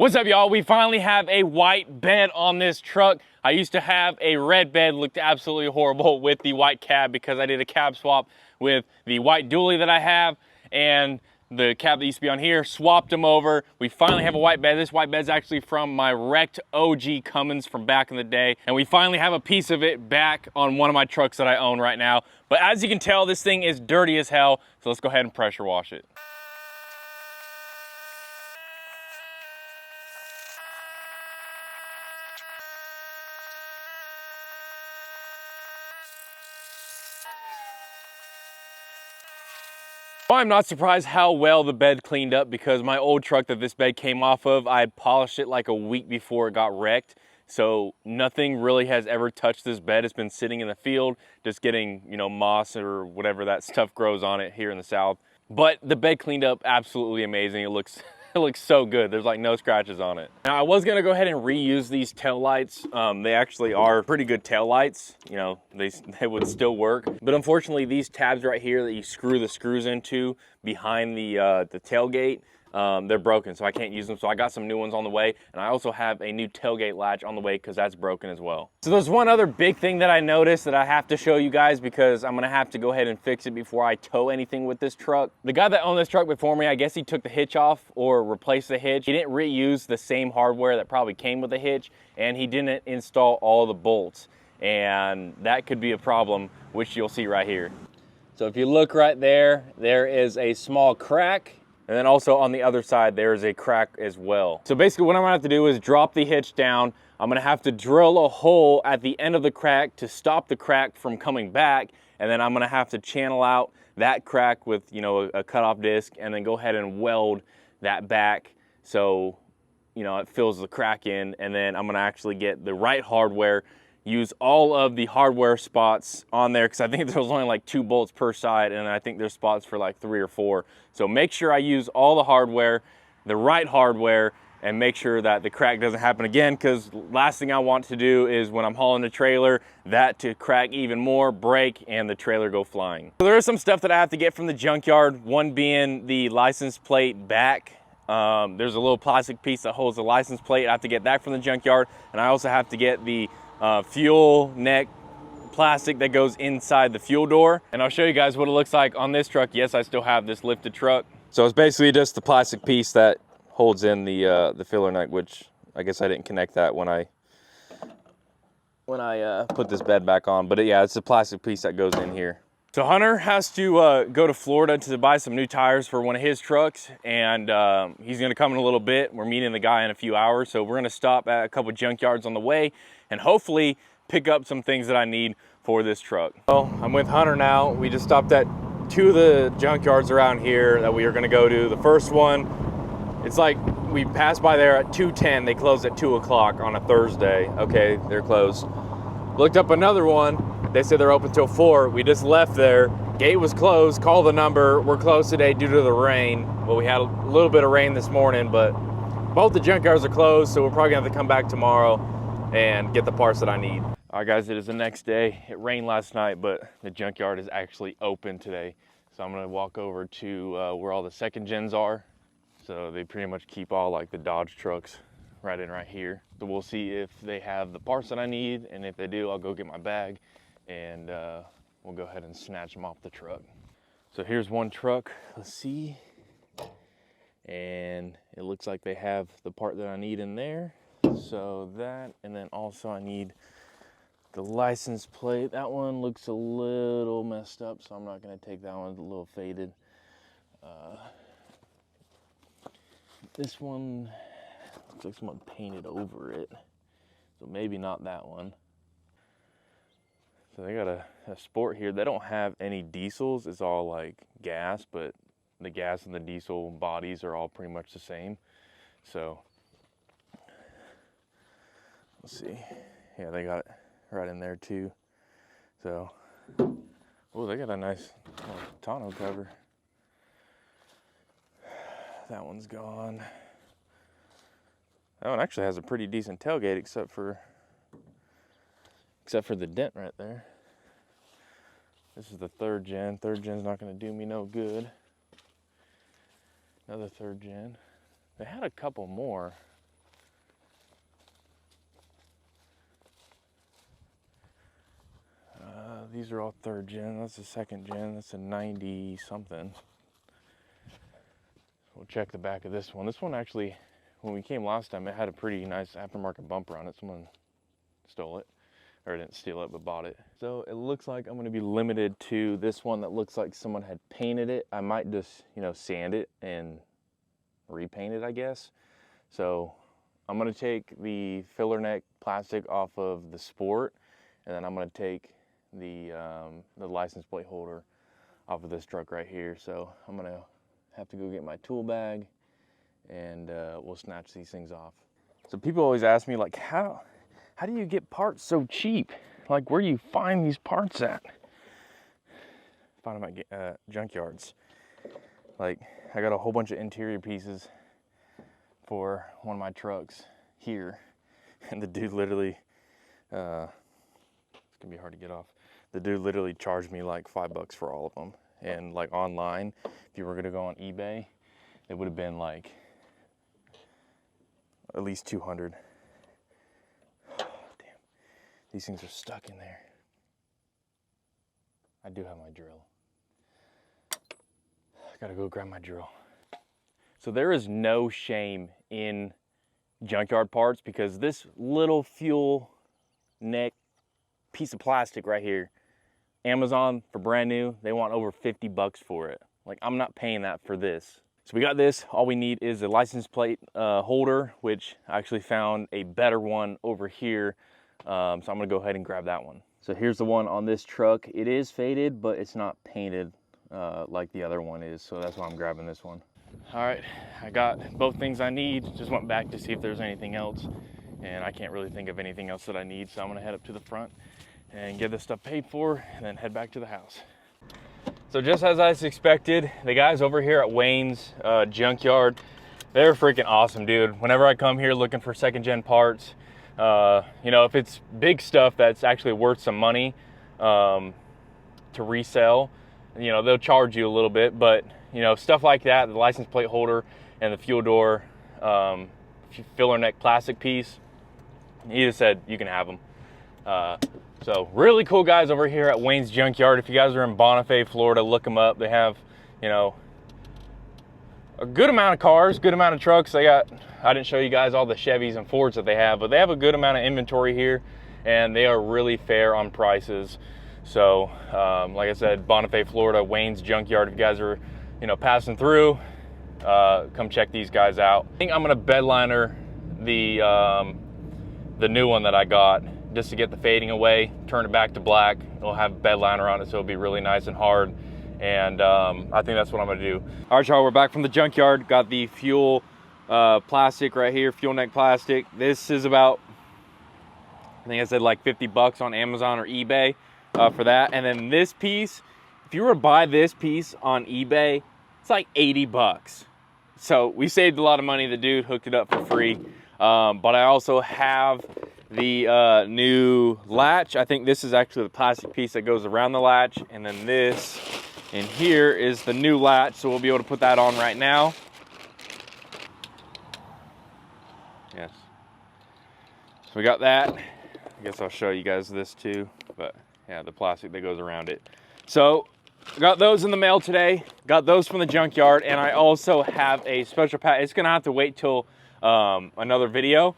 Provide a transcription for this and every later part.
What's up, y'all? We finally have a white bed on this truck. I used to have a red bed, looked absolutely horrible with the white cab because I did a cab swap with the white dually that I have and the cab that used to be on here, swapped them over. We finally have a white bed. This white bed's actually from my wrecked OG Cummins from back in the day. And we finally have a piece of it back on one of my trucks that I own right now. But as you can tell, this thing is dirty as hell. So let's go ahead and pressure wash it. Well, I'm not surprised how well the bed cleaned up because my old truck that this bed came off of, I had polished it like a week before it got wrecked. So nothing really has ever touched this bed. It's been sitting in the field, just getting, you know, moss or whatever that stuff grows on it here in the South. But the bed cleaned up absolutely amazing. It looks so good. There's like no scratches on it. Now I was gonna go ahead and reuse these tail lights. They actually are pretty good tail lights. You know, they would still work. But unfortunately, these tabs right here that you screw the screws into behind the tailgate, they're broken, so I can't use them. So I got some new ones on the way, and I also have a new tailgate latch on the way because that's broken as well. So there's one other big thing that I noticed that I have to show you guys because I'm gonna have to go ahead and fix it before I tow anything with this truck. The guy that owned this truck before me, I guess he took the hitch off or replaced the hitch. He didn't reuse the same hardware that probably came with the hitch, and he didn't install all the bolts. And that could be a problem, which you'll see right here. So if you look right there, there is a small crack. And then also on the other side, there's a crack as well. So basically what I'm gonna have to do is drop the hitch down. I'm gonna have to drill a hole at the end of the crack to stop the crack from coming back. And then I'm gonna have to channel out that crack with, you know, a cutoff disc and then go ahead and weld that back so, you know, it fills the crack in. And then I'm gonna actually get the right hardware, use all of the hardware spots on there because I think there's only like 2 bolts per side, and I think there's spots for like 3 or 4. So make sure I use all the hardware, the right hardware, and make sure that the crack doesn't happen again, because last thing I want to do is when I'm hauling the trailer, that to crack even more, break, and the trailer go flying. So there is some stuff that I have to get from the junkyard, one being the license plate back. There's a little plastic piece that holds the license plate. I have to get that from the junkyard, and I also have to get the fuel neck plastic that goes inside the fuel door. And I'll show you guys what it looks like on this truck. Yes, I still have this lifted truck. So it's basically just the plastic piece that holds in the filler neck, which I guess I didn't connect that when I put this bed back on. But yeah, it's the plastic piece that goes in here. So Hunter has to go to Florida to buy some new tires for one of his trucks, and he's gonna come in a little bit. We're meeting the guy in a few hours, so we're gonna stop at a couple junkyards on the way and hopefully pick up some things that I need for this truck. Well, I'm with Hunter now. We just stopped at 2 of the junkyards around here that we are gonna go to. The first one, it's like we passed by there at 2:10. They closed at 2 o'clock on a Thursday. Okay, they're closed. Looked up another one. They said they're open till 4. We just left there. Gate was closed. Called the number. We're closed today due to the rain. Well, we had a little bit of rain this morning, but both the junkyards are closed, so we're probably gonna have to come back tomorrow and get the parts that I need. All right, guys, it is the next day. It rained last night, but the junkyard is actually open today. So I'm gonna walk over to where all the second gens are. So they pretty much keep all like the Dodge trucks right here. So we'll see if they have the parts that I need, and if they do, I'll go get my bag and we'll go ahead and snatch them off the truck. So here's one truck, let's see. And it looks like they have the part that I need in there. So that, and then also I need the license plate. That one looks a little messed up, so I'm not gonna take that one, it's a little faded. This one looks like someone painted over it, so maybe not that one. So they got a Sport here. They don't have any diesels, it's all like gas, but the gas and the diesel bodies are all pretty much the same. So let's see. Yeah, they got it right in there too. So, oh, they got a nice tonneau cover. That one's gone. That one actually has a pretty decent tailgate, except for the dent right there. This is the 3rd gen. 3rd gen's not gonna do me no good. Another 3rd gen. They had a couple more. These are all 3rd gen. That's the 2nd gen. That's a 90 something. We'll check the back of this one. This one actually, when we came last time, it had a pretty nice aftermarket bumper on it. Someone stole it, or didn't steal it, but bought it. So it looks like I'm gonna be limited to this one that looks like someone had painted it. I might just, you know, sand it and repaint it, I guess. So I'm gonna take the filler neck plastic off of the Sport, and then I'm gonna take the license plate holder off of this truck right here. So I'm gonna have to go get my tool bag, and we'll snatch these things off. So people always ask me, like, how do you get parts so cheap? Like, where do you find these parts at? Find them at junkyards. Like, I got a whole bunch of interior pieces for one of my trucks here, and the dude literally, it's gonna be hard to get off. The dude literally charged me like $5 for all of them. And like online, if you were gonna go on eBay, it would have been like at least 200. Oh, damn, these things are stuck in there. I do have my drill. I gotta go grab my drill. So there is no shame in junkyard parts, because this little fuel neck piece of plastic right here, Amazon for brand new, they want over $50 for it. Like, I'm not paying that for this. So we got this. All we need is a license plate holder, which I actually found a better one over here. So I'm gonna go ahead and grab that one. So here's the one on this truck. It is faded, but it's not painted like the other one is. So that's why I'm grabbing this one. All right, I got both things I need. Just went back to see if there's anything else, and I can't really think of anything else that I need. So I'm gonna head up to the front and get this stuff paid for, and then head back to the house. So just as I expected, the guys over here at Wayne's Junkyard, they're freaking awesome, dude. Whenever I come here looking for 2nd gen parts, you know, if it's big stuff that's actually worth some money to resell, you know, they'll charge you a little bit. But you know, stuff like that, the license plate holder and the fuel door filler neck plastic piece, he just said you can have them. So really cool guys over here at Wayne's Junkyard. If you guys are in Bonifay, Florida, look them up. They have, you know, a good amount of cars, good amount of trucks. They got, I didn't show you guys all the Chevys and Fords that they have, but they have a good amount of inventory here, and they are really fair on prices. So like I said, Bonifay, Florida, Wayne's Junkyard. If you guys are, you know, passing through, come check these guys out. I think I'm gonna bed liner the new one that I got, just to get the fading away, turn it back to black. It'll have bed liner on it, so it'll be really nice and hard. And I think that's what I'm gonna do. All right, y'all, we're back from the junkyard. Got the fuel plastic right here, fuel neck plastic. This is about, I think I said like $50 on Amazon or eBay for that. And then this piece, if you were to buy this piece on eBay, it's like $80. So we saved a lot of money. The dude hooked it up for free. But I also have the new latch. I think this is actually the plastic piece that goes around the latch, and then this in here is the new latch, so we'll be able to put that on right now. Yes, so we got that. I guess I'll show you guys this too, but yeah, the plastic that goes around it. So got those in the mail today, got those from the junkyard, and I also have a special pack. It's gonna have to wait till another video,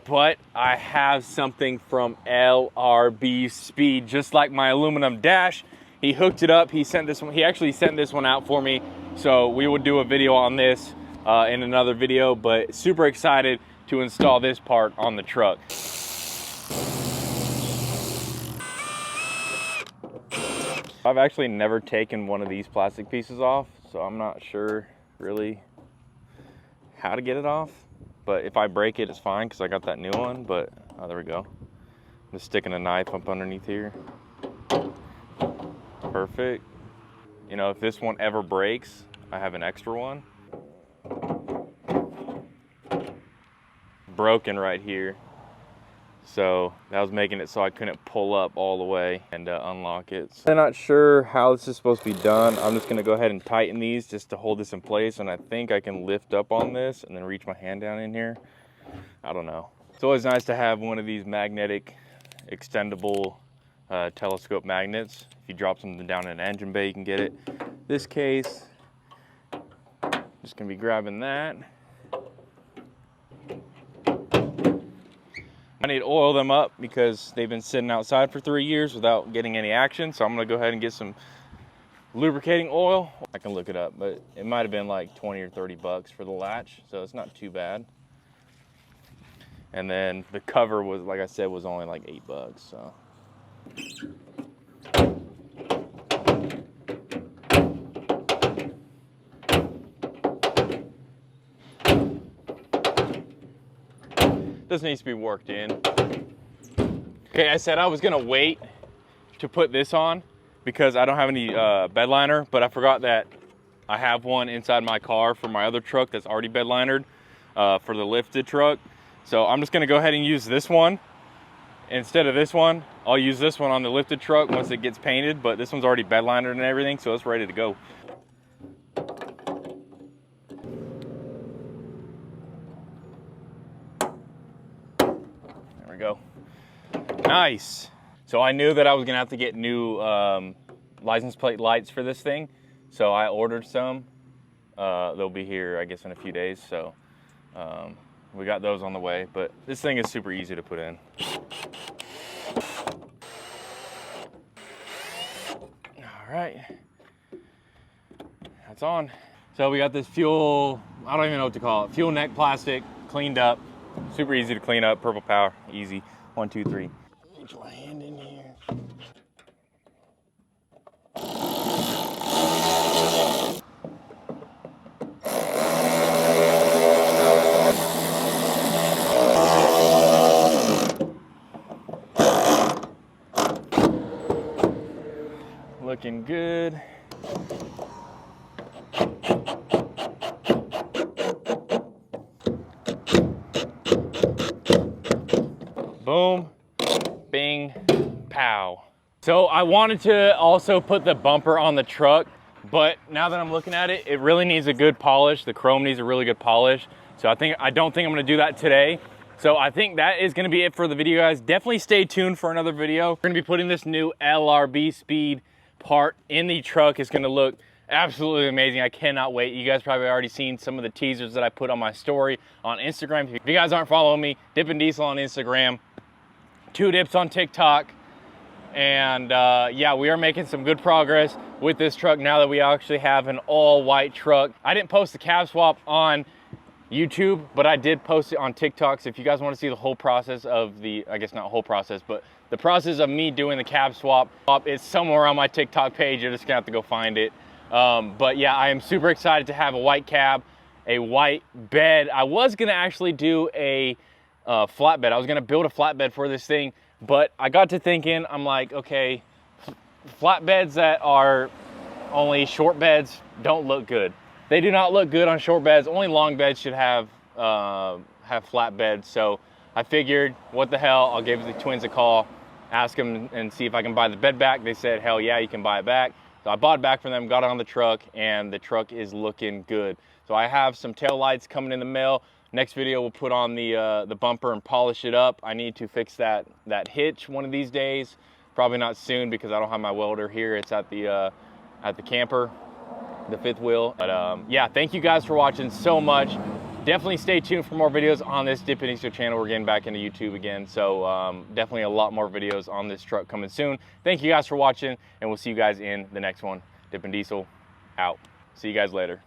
but I have something from LRB Speed, just like my aluminum dash. He hooked it up. He sent this one. He actually sent this one out for me, so we will do a video on this in another video. But super excited to install this part on the truck. I've actually never taken one of these plastic pieces off, so I'm not sure really how to get it off. But if I break it, it's fine because I got that new one. But oh, there we go. I'm just sticking a knife up underneath here. Perfect. You know, if this one ever breaks, I have an extra one. Broken right here. So that was making it so I couldn't pull up all the way and unlock it. So I'm not sure how this is supposed to be done. I'm just gonna go ahead and tighten these just to hold this in place. And I think I can lift up on this and then reach my hand down in here. I don't know. It's always nice to have one of these magnetic extendable telescope magnets. If you drop something down in an engine bay, you can get it. This case, just gonna be grabbing that. I need to oil them up because they've been sitting outside for 3 years without getting any action. So I'm gonna go ahead and get some lubricating oil. I can look it up, but it might have been like 20 or 30 bucks for the latch. So it's not too bad. And then the cover was, like I said, was only like 8 bucks, so. This needs to be worked in. Okay, I said I was gonna wait to put this on because I don't have any bed liner, but I forgot that I have one inside my car for my other truck that's already bed linered for the lifted truck. So I'm just gonna go ahead and use this one. Instead of this one, I'll use this one on the lifted truck once it gets painted, but this one's already bed linered and everything, so it's ready to go. There we go. Nice. So I knew that I was gonna have to get new license plate lights for this thing, so I ordered some. They'll be here, I guess, in a few days, so we got those on the way, but this thing is super easy to put in. All right, that's on. So we got this fuel, I don't even know what to call it, fuel neck plastic, cleaned up, super easy to clean up, Purple Power, easy. 1, 2, 3. Reach my hand in here. Looking good. Boom, bing, pow. So I wanted to also put the bumper on the truck, but now that I'm looking at it, it really needs a good polish. The chrome needs a really good polish. So I don't think I'm gonna do that today. So I think that is gonna be it for the video, guys. Definitely stay tuned for another video. We're gonna be putting this new LRB Speed part in the truck. It's gonna look absolutely amazing. I cannot wait. You guys probably already seen some of the teasers that I put on my story on Instagram. If you guys aren't following me, Dippin' Diesel on Instagram, 2 Dips on TikTok. And yeah, we are making some good progress with this truck now that we actually have an all white truck. I didn't post the cab swap on YouTube, but I did post it on TikTok. So if you guys want to see the whole process of the, I guess not whole process, but the process of me doing the cab swap, it's somewhere on my TikTok page. You're just gonna have to go find it. But yeah, I am super excited to have a white cab, a white bed. I was gonna actually do a flatbed. I was gonna build a flatbed for this thing, but I got to thinking, I'm like, okay, flatbeds that are only short beds don't look good. They do not look good on short beds. Only long beds should have flatbeds. So I figured, what the hell, I'll give the twins a call, ask them and see if I can buy the bed back. They said, hell yeah, you can buy it back. So I bought it back from them, got it on the truck, and the truck is looking good. So I have some tail lights coming in the mail. Next video, we'll put on the bumper and polish it up. I need to fix that hitch one of these days. Probably not soon because I don't have my welder here. It's at the camper, the 5th wheel. But yeah, thank you guys for watching so much. Definitely stay tuned for more videos on this Dippin' Diesel channel. We're getting back into YouTube again. So definitely a lot more videos on this truck coming soon. Thank you guys for watching, and we'll see you guys in the next one. Dippin' Diesel out. See you guys later.